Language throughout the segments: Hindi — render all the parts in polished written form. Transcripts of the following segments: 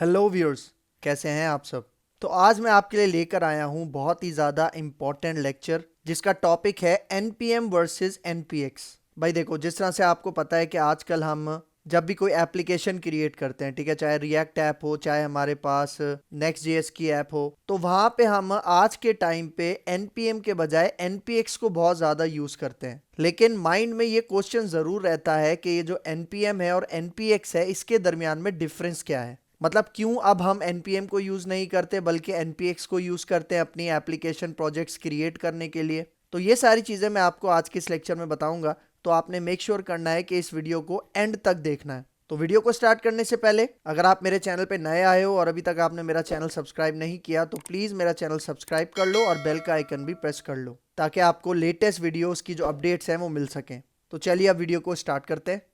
हेलो व्यूअर्स, कैसे हैं आप सब। तो आज मैं आपके लिए लेकर आया हूं बहुत ही ज़्यादा इम्पोर्टेंट लेक्चर जिसका टॉपिक है एनपीएम वर्सेस एनपीएक्स। भाई देखो, जिस तरह से आपको पता है कि आजकल हम जब भी कोई एप्लीकेशन क्रिएट करते हैं, ठीक है, चाहे रिएक्ट ऐप हो चाहे हमारे पास नेक्स्ट जेएस की ऐप हो, तो वहां पे हम आज के टाइम पे एनपीएम के बजाय एनपीएक्स को बहुत ज़्यादा यूज़ करते हैं। लेकिन माइंड में ये क्वेश्चन ज़रूर रहता है कि ये जो एनपीएम है और एनपीएक्स है, इसके दरमियान में डिफरेंस क्या है। मतलब क्यों अब हम एनपीएम को यूज़ नहीं करते बल्कि एनपीएक्स को यूज़ करते हैं अपनी एप्लीकेशन प्रोजेक्ट्स क्रिएट करने के लिए। तो ये सारी चीज़ें मैं आपको आज के इस लेक्चर में बताऊंगा। तो आपने मेक श्योर करना है कि इस वीडियो को एंड तक देखना है। तो वीडियो को स्टार्ट करने से पहले अगर आप मेरे चैनल पे नए आए हो और अभी तक आपने मेरा चैनल सब्सक्राइब नहीं किया तो प्लीज़ मेरा चैनल सब्सक्राइब कर लो और बेल का आइकन भी प्रेस कर लो ताकि आपको लेटेस्ट वीडियोस की जो अपडेट्स हैं वो मिल सकें। तो चलिए अब वीडियो को स्टार्ट करते हैं।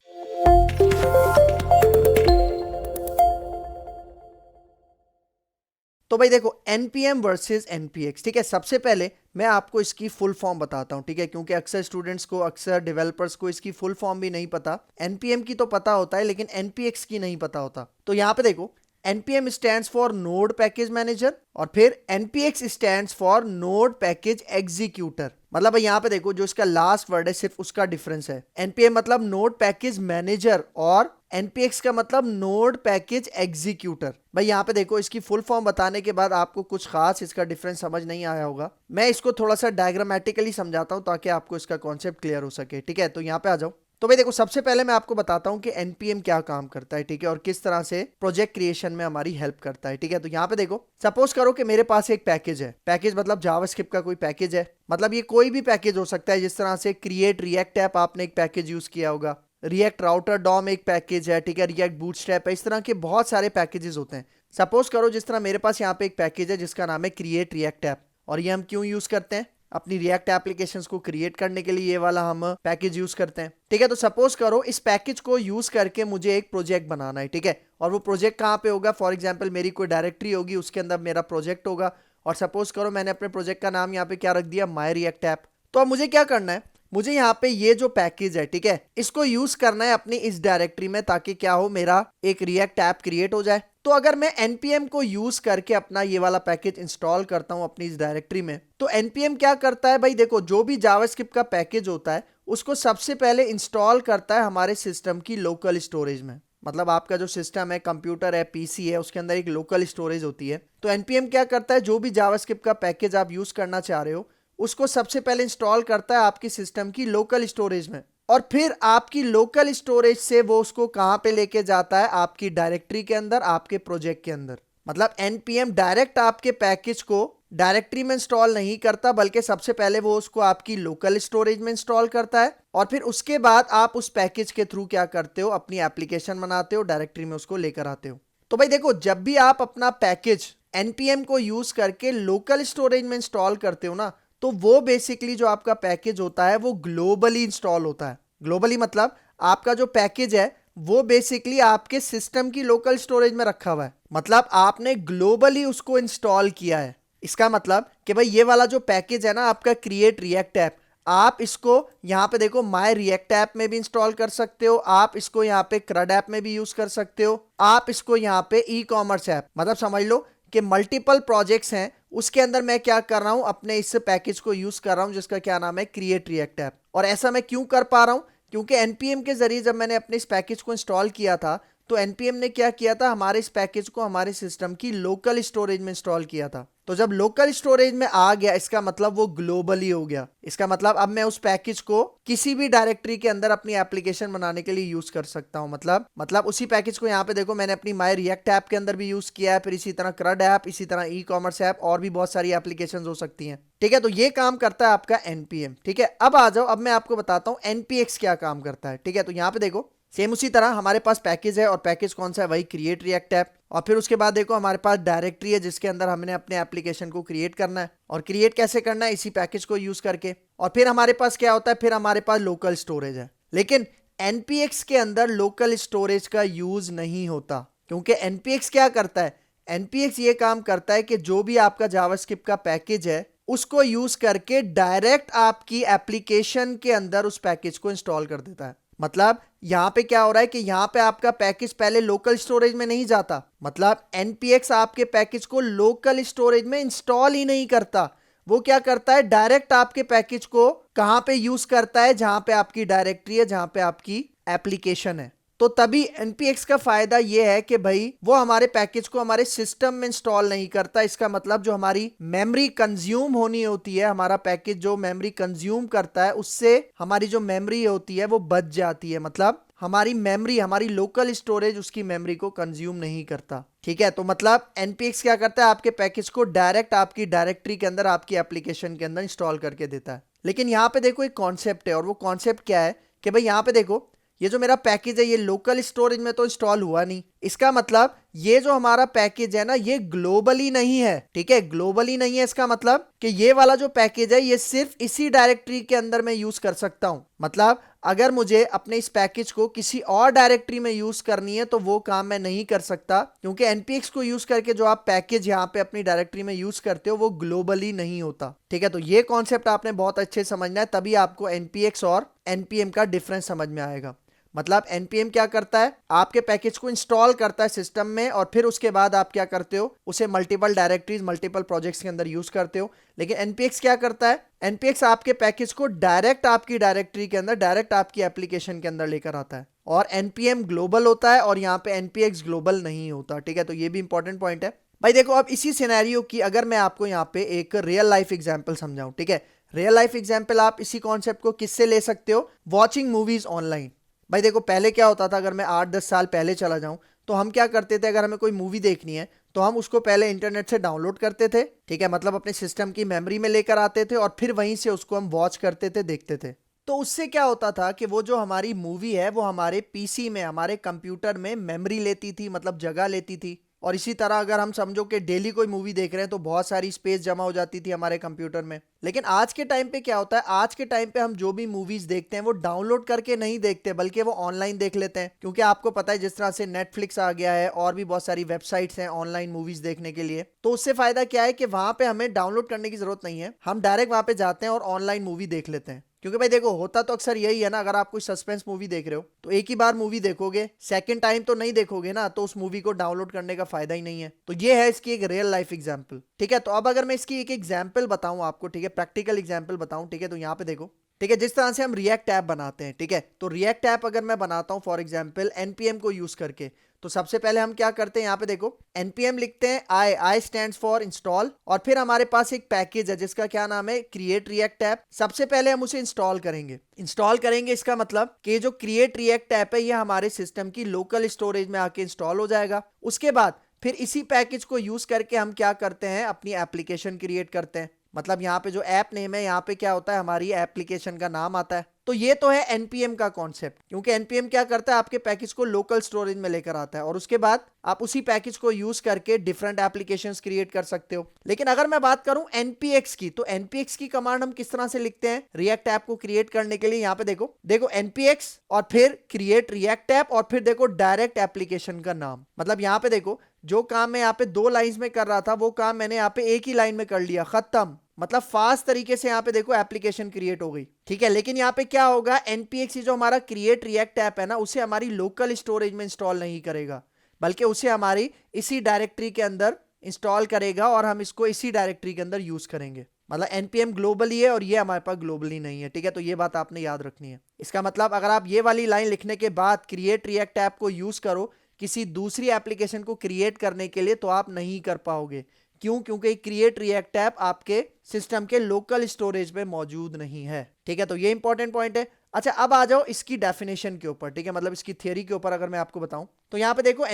तो भाई देखो, एनपीएम वर्सेस एनपीएक्स, ठीक है। सबसे पहले मैं आपको इसकी फुल फॉर्म बताता हूं, ठीक है, क्योंकि अक्सर स्टूडेंट्स को, अक्सर डेवलपर्स को इसकी फुल फॉर्म भी नहीं पता। एनपीएम की तो पता होता है लेकिन एनपीएक्स की नहीं पता होता। तो यहां पे देखो, npm stands for node package manager और फिर npx stands for node package executor. मतलब यहाँ पे देखो, जो इसका लास्ट वर्ड है सिर्फ उसका डिफरेंस है। npm मतलब नोड पैकेज मैनेजर और npx का मतलब नोड पैकेज एग्जीक्यूटर। भाई यहाँ पे देखो, इसकी फुल फॉर्म बताने के बाद आपको कुछ खास इसका डिफरेंस समझ नहीं आया होगा। मैं इसको थोड़ा सा डायग्रामेटिकली समझाता हूँ ताकि आपको इसका कॉन्सेप्ट क्लियर हो सके, ठीक है। तो यहाँ पे आ जाओ। तो भाई देखो, सबसे पहले मैं आपको बताता हूं कि एनपीएम क्या काम करता है, ठीक है, और किस तरह से प्रोजेक्ट क्रिएशन में हमारी हेल्प करता है, ठीक है। तो यहाँ पे देखो, सपोज करो कि मेरे पास एक पैकेज है। पैकेज मतलब जावास्क्रिप्ट का कोई पैकेज है। मतलब ये कोई भी पैकेज हो सकता है, जिस तरह से क्रिएट रिएक्ट ऐप आपने एक पैकेज यूज किया होगा, रिएक्ट राउटर डॉम एक पैकेज है, ठीक है, रिएक्ट बूटस्ट्रैप है। इस तरह के बहुत सारे पैकेजेस होते हैं। सपोज करो जिस तरह मेरे पास यहाँ पे एक पैकेज है जिसका नाम है क्रिएट रिएक्ट ऐप, और ये हम क्यों यूज करते हैं? अपनी रिएक्ट एप्लीकेशंस को क्रिएट करने के लिए ये वाला हम पैकेज यूज करते हैं, ठीक है। तो सपोज करो इस पैकेज को यूज करके मुझे एक प्रोजेक्ट बनाना है, ठीक है, और वो प्रोजेक्ट कहाँ पे होगा? फॉर एग्जांपल मेरी कोई डायरेक्टरी होगी, उसके अंदर मेरा प्रोजेक्ट होगा, और सपोज करो मैंने अपने प्रोजेक्ट का नाम यहाँ पे क्या रख दिया? My react app. तो अब मुझे क्या करना है? मुझे यहाँ पे ये जो पैकेज है, ठीक है, इसको यूज करना है अपनी इस डायरेक्टरी में, ताकि क्या हो, मेरा एक रिएक्ट ऐप क्रिएट हो जाए। तो अगर मैं npm को यूज करके अपना ये वाला पैकेज इंस्टॉल करता हूं अपनी इस डायरेक्टरी में, तो npm क्या करता है? भाई देखो, जो भी जावास्क्रिप्ट का पैकेज होता है उसको सबसे पहले इंस्टॉल करता है हमारे सिस्टम की लोकल स्टोरेज में। मतलब आपका जो सिस्टम है, कंप्यूटर है, पीसी है, उसके अंदर एक लोकल स्टोरेज होती है। तो npm क्या करता है? जो भी जावास्क्रिप्ट का पैकेज आप यूज करना चाह रहे हो उसको सबसे पहले इंस्टॉल करता है आपकी सिस्टम की लोकल स्टोरेज में, और फिर आपकी लोकल स्टोरेज से वो उसको कहां पे लेके जाता है? आपकी डायरेक्टरी के अंदर, आपके प्रोजेक्ट के अंदर। मतलब npm डायरेक्ट आपके पैकेज को डायरेक्टरी में इंस्टॉल नहीं करता, बल्कि सबसे पहले वो उसको आपकी लोकल स्टोरेज में इंस्टॉल करता है, और फिर उसके बाद आप उस पैकेज के थ्रू क्या करते हो? अपनी एप्लीकेशन बनाते हो, डायरेक्टरी में उसको लेकर आते हो। तो भाई देखो, जब भी आप अपना पैकेज npm को यूज करके लोकल स्टोरेज में इंस्टॉल करते हो ना, तो वो बेसिकली जो आपका पैकेज होता है वो ग्लोबली इंस्टॉल होता है। ग्लोबली मतलब आपका जो पैकेज है वो बेसिकली आपके सिस्टम की लोकल स्टोरेज में रखा हुआ है। मतलब आपने ग्लोबली उसको इंस्टॉल किया है। इसका मतलब कि भाई ये वाला जो पैकेज है ना आपका क्रिएट रिएक्ट ऐप, आप इसको यहाँ पे देखो माय रिएक्ट ऐप में भी इंस्टॉल कर सकते हो, आप इसको यहाँ पे क्रड ऐप में भी यूज कर सकते हो, आप इसको यहाँ पे ई कॉमर्स ऐप, मतलब समझ लो कि मल्टीपल प्रोजेक्ट्स हैं, उसके अंदर मैं क्या कर रहा हूं? अपने इस पैकेज को यूज कर रहा हूं जिसका क्या नाम है? Create react app. और ऐसा मैं क्यों कर पा रहा हूं? क्योंकि npm के जरिए जब मैंने अपने इस पैकेज को इंस्टॉल किया था तो npm ने क्या किया था? हमारे इस पैकेज को हमारे सिस्टम की लोकल स्टोरेज में इंस्टॉल किया था। तो जब लोकल स्टोरेज में आ गया, इसका मतलब वो ग्लोबली हो गया। इसका मतलब अब मैं उस पैकेज को किसी भी डायरेक्टरी के अंदर अपनी एप्लीकेशन बनाने के लिए यूज कर सकता हूं। मतलब उसी पैकेज को यहाँ पे देखो मैंने अपनी माय रिएक्ट ऐप के अंदर भी यूज किया है, फिर इसी तरह क्रड ऐप, इसी तरह ई कॉमर्स ऐप, और भी बहुत सारी एप्लीकेशन हो सकती हैं, ठीक है। तो ये काम करता है आपका npm, ठीक है। अब आ जाओ, अब मैं आपको बताता हूं npx क्या काम करता है, ठीक है। तो यहाँ पे देखो, सेम उसी तरह हमारे पास पैकेज है, और पैकेज कौन सा है? वही क्रिएट रिएक्ट ऐप। और फिर उसके बाद देखो हमारे पास डायरेक्टरी है जिसके अंदर हमने अपने एप्लीकेशन को क्रिएट करना है, और क्रिएट कैसे करना है? इसी पैकेज को यूज करके। और फिर हमारे पास क्या होता है? फिर हमारे पास लोकल स्टोरेज है। लेकिन npx के अंदर लोकल स्टोरेज का यूज नहीं होता, क्योंकि npx क्या करता है? npx ये काम करता है कि जो भी आपका जावास्क्रिप्ट का पैकेज है उसको यूज करके डायरेक्ट आपकी एप्लीकेशन के अंदर उस पैकेज को इंस्टॉल कर देता है। मतलब यहाँ पे क्या हो रहा है कि यहाँ पे आपका पैकेज पहले लोकल स्टोरेज में नहीं जाता, मतलब npx आपके पैकेज को लोकल स्टोरेज में इंस्टॉल ही नहीं करता। वो क्या करता है, डायरेक्ट आपके पैकेज को कहां पे यूज करता है, जहां पे आपकी डायरेक्टरी है, जहां पे आपकी एप्लीकेशन है। तो तभी npx का फायदा ये है कि भाई वो हमारे पैकेज को हमारे सिस्टम में इंस्टॉल नहीं करता। इसका मतलब जो हमारी मेमोरी कंज्यूम होनी होती है, हमारा पैकेज जो मेमोरी कंज्यूम करता है, उससे हमारी जो मेमोरी होती है वो बच जाती है। मतलब हमारी मेमोरी, हमारी लोकल स्टोरेज उसकी मेमोरी को कंज्यूम नहीं करता। ठीक है, तो मतलब npx क्या करता है, आपके पैकेज को डायरेक्ट आपकी डायरेक्टरी के अंदर, आपकी एप्लीकेशन के अंदर इंस्टॉल करके देता है। लेकिन यहाँ पे देखो एक कॉन्सेप्ट है, और वो कॉन्सेप्ट क्या है कि भाई यहाँ पे देखो ये जो मेरा पैकेज है ये लोकल स्टोरेज में तो इंस्टॉल हुआ नहीं। इसका मतलब ये जो हमारा पैकेज है ना, ये ग्लोबली नहीं है। ठीक है, ग्लोबली नहीं है, इसका मतलब कि ये वाला जो पैकेज है ये सिर्फ इसी डायरेक्टरी के अंदर मैं यूज कर सकता हूं। मतलब अगर मुझे अपने इस पैकेज को किसी और डायरेक्टरी में यूज करनी है तो वो काम मैं नहीं कर सकता, क्योंकि npx को यूज करके जो आप पैकेज यहाँ पे अपनी डायरेक्टरी में यूज करते हो वो ग्लोबली नहीं होता। ठीक है, तो ये कॉन्सेप्ट आपने बहुत अच्छे से समझना है, तभी आपको npx और npm का डिफरेंस समझ में आएगा। मतलब npm क्या करता है, आपके पैकेज को इंस्टॉल करता है सिस्टम में, और फिर उसके बाद आप क्या करते हो, उसे मल्टीपल डायरेक्टरीज, मल्टीपल प्रोजेक्ट्स के अंदर यूज करते हो। लेकिन npx क्या करता है, npx आपके पैकेज को डायरेक्ट आपकी डायरेक्टरी के अंदर, डायरेक्ट आपकी एप्लीकेशन के अंदर लेकर आता है। और npm ग्लोबल होता है और यहाँ पे npx ग्लोबल नहीं होता। ठीक है, तो ये भी इंपॉर्टेंट पॉइंट है भाई। देखो अब इसी सिनेरियो की अगर मैं आपको यहाँ पे एक रियल लाइफ एग्जाम्पल समझाऊं, ठीक है, रियल लाइफ एग्जाम्पल आप इसी कॉन्सेप्ट को किससे ले सकते हो, वॉचिंग मूवीज ऑनलाइन। भाई देखो पहले क्या होता था, अगर मैं 8-10 साल पहले चला जाऊं तो हम क्या करते थे, अगर हमें कोई मूवी देखनी है तो हम उसको पहले इंटरनेट से डाउनलोड करते थे। ठीक है, मतलब अपने सिस्टम की मेमोरी में लेकर आते थे और फिर वहीं से उसको हम वॉच करते थे, देखते थे। तो उससे क्या होता था कि वो जो हमारी मूवी है वो हमारे पीसी में, हमारे कंप्यूटर में मेमोरी लेती थी, मतलब जगह लेती थी। और इसी तरह अगर हम समझो कि डेली कोई मूवी देख रहे हैं तो बहुत सारी स्पेस जमा हो जाती थी हमारे कंप्यूटर में। लेकिन आज के टाइम पे क्या होता है, आज के टाइम पे हम जो भी मूवीज देखते हैं वो डाउनलोड करके नहीं देखते, बल्कि वो ऑनलाइन देख लेते हैं। क्योंकि आपको पता है जिस तरह से नेटफ्लिक्स आ गया है और भी बहुत सारी वेबसाइट्स हैं ऑनलाइन मूवीज देखने के लिए, तो उससे फायदा क्या है कि वहां पे हमें डाउनलोड करने की जरूरत नहीं है, हम डायरेक्ट वहां पे जाते हैं और ऑनलाइन मूवी देख लेते हैं। क्योंकि भाई देखो होता तो अक्सर यही है ना, अगर आप कोई सस्पेंस मूवी देख रहे हो तो एक ही बार मूवी देखोगे, सेकंड टाइम तो नहीं देखोगे ना, तो उस मूवी को डाउनलोड करने का फायदा ही नहीं है। तो ये है इसकी एक रियल लाइफ एग्जांपल। ठीक है, तो अब अगर मैं इसकी एक एग्जांपल बताऊं आपको, ठीक है, प्रैक्टिकल एग्जांपल बताऊं, ठीक है, तो यहाँ पे देखो, ठीक है, जिस तरह से हम रिएक्ट ऐप बनाते हैं, ठीक है, तो रिएक्ट ऐप अगर मैं बनाता हूं फॉर एग्जांपल npm को यूज करके, तो सबसे पहले हम क्या करते हैं, यहाँ पे देखो npm लिखते हैं, आई स्टैंड्स फॉर इंस्टॉल, और फिर हमारे पास एक पैकेज है जिसका क्या नाम है, क्रिएट रिएक्ट ऐप। सबसे पहले हम उसे इंस्टॉल करेंगे। इसका मतलब कि जो क्रिएट रिएक्ट ऐप है ये हमारे सिस्टम की लोकल स्टोरेज में आके इंस्टॉल हो जाएगा। उसके बाद फिर इसी पैकेज को यूज करके हम क्या करते हैं, अपनी एप्लीकेशन क्रिएट करते हैं। मतलब यहाँ पे जो ऐप नेम है, यहाँ पे क्या होता है, हमारी एप्लीकेशन का नाम आता है। तो ये तो है npm का कॉन्सेप्ट, क्योंकि npm क्या करता है, आपके पैकेज को लोकल स्टोरेज में लेकर आता है, और उसके बाद आप उसी पैकेज को यूज करके डिफरेंट एप्लीकेशंस क्रिएट कर सकते हो। लेकिन अगर मैं बात करूं npx की, तो npx की कमांड हम किस तरह से लिखते हैं रिएक्ट ऐप को क्रिएट करने के लिए, यहाँ पे देखो npx और फिर क्रिएट रिएक्ट ऐप, और फिर देखो डायरेक्ट एप्लीकेशन का नाम। मतलब यहाँ पे देखो जो काम मैं यहाँ पे 2 लाइंस में कर रहा था वो काम मैंने यहाँ पे एक ही लाइन में कर लिया, खत्म। मतलब फास्ट तरीके से यहाँ पे देखो एप्लीकेशन क्रिएट हो गई। ठीक है, लेकिन यहाँ पे क्या होगा, npx जो हमारा क्रिएट रिएक्ट ऐप है ना, उसे हमारी लोकल स्टोरेज में इंस्टॉल नहीं करेगा, बल्कि उसे हमारी इसी डायरेक्टरी के अंदर इंस्टॉल करेगा और हम इसको इसी डायरेक्टरी के अंदर यूज करेंगे। मतलब npm ग्लोबली है और ये हमारे पास ग्लोबली नहीं है। ठीक है, तो ये बात आपने याद रखनी है। इसका मतलब अगर आप ये वाली लाइन लिखने के बाद क्रिएट रिएक्ट ऐप को यूज करो किसी दूसरी एप्लीकेशन को क्रिएट करने के लिए, तो आप नहीं कर पाओगे। क्यों? क्योंकि क्रिएट रिएक्ट ऐप आपके सिस्टम के लोकल स्टोरेज में मौजूद नहीं है। ठीक है, तो ये इंपॉर्टेंट पॉइंट है। अच्छा, अब आ जाओ इसकी डेफिनेशन के ऊपर। ठीक है, मतलब इसकी थियरी के ऊपर अगर मैं आपको बताऊं तो यहाँ पे देखो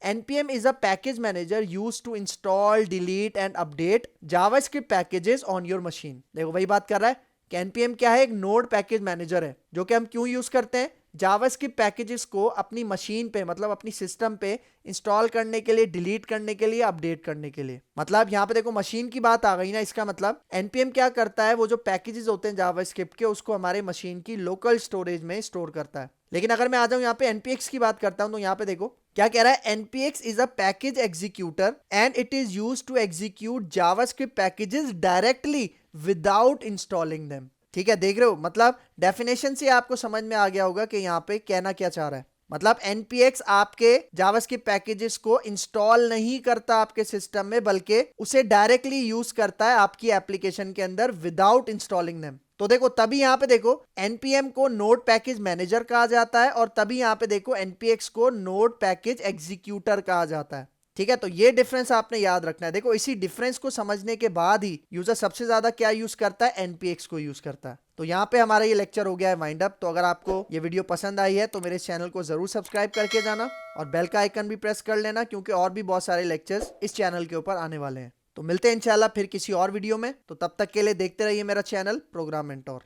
npm is a package manager used to install, delete and update JavaScript packages on your machine। देखो वही बात कर रहा है कि npm क्या है, एक नोड पैकेज मैनेजर है, जो कि हम क्यों यूज करते हैं, जावास्क्रिप्ट पैकेजेस को अपनी मशीन पे, मतलब अपनी सिस्टम पे इंस्टॉल करने के लिए, डिलीट करने के लिए, अपडेट करने के लिए। मतलब यहाँ पे देखो मशीन की बात आ गई ना, इसका मतलब npm क्या करता है, वो जो पैकेजेस होते हैं जावास्क्रिप्ट के, उसको हमारे मशीन की लोकल स्टोरेज में स्टोर करता है। लेकिन अगर मैं आ जाऊं यहाँ पे npx की बात करता हूं, तो यहाँ पे देखो क्या कह रहा है, npx is a package executor and it is used to execute JavaScript packages directly without installing them. ठीक है, देख रहे हो, मतलब डेफिनेशन से आपको समझ में आ गया होगा कि यहाँ पे कहना क्या चाह रहा है। मतलब npx आपके जावास्क्रिप्ट पैकेजेस को इंस्टॉल नहीं करता आपके सिस्टम में, बल्कि उसे डायरेक्टली यूज करता है आपकी एप्लीकेशन के अंदर विदाउट इंस्टॉलिंग देम। तो देखो, तभी यहां पे देखो npm को नोड पैकेज मैनेजर कहा जाता है, और तभी यहां पे देखो npx को नोड पैकेज एग्जीक्यूटर कहा जाता है। ठीक है, तो ये डिफरेंस आपने याद रखना है। देखो, इसी डिफरेंस को समझने के बाद ही यूजर सबसे ज्यादा क्या यूज करता है, npx को यूज करता है। तो यहाँ पे हमारा ये लेक्चर हो गया है वाइंड अप। तो अगर आपको ये वीडियो पसंद आई है तो मेरे चैनल को जरूर सब्सक्राइब करके जाना, और बेल का आइकन भी प्रेस कर लेना, क्योंकि और भी बहुत सारे लेक्चर्स इस चैनल के ऊपर आने वाले हैं। तो मिलते हैं इंशाल्लाह फिर किसी और वीडियो में। तो तब तक के लिए देखते रहिए मेरा चैनल प्रोग्राम मेंटोर।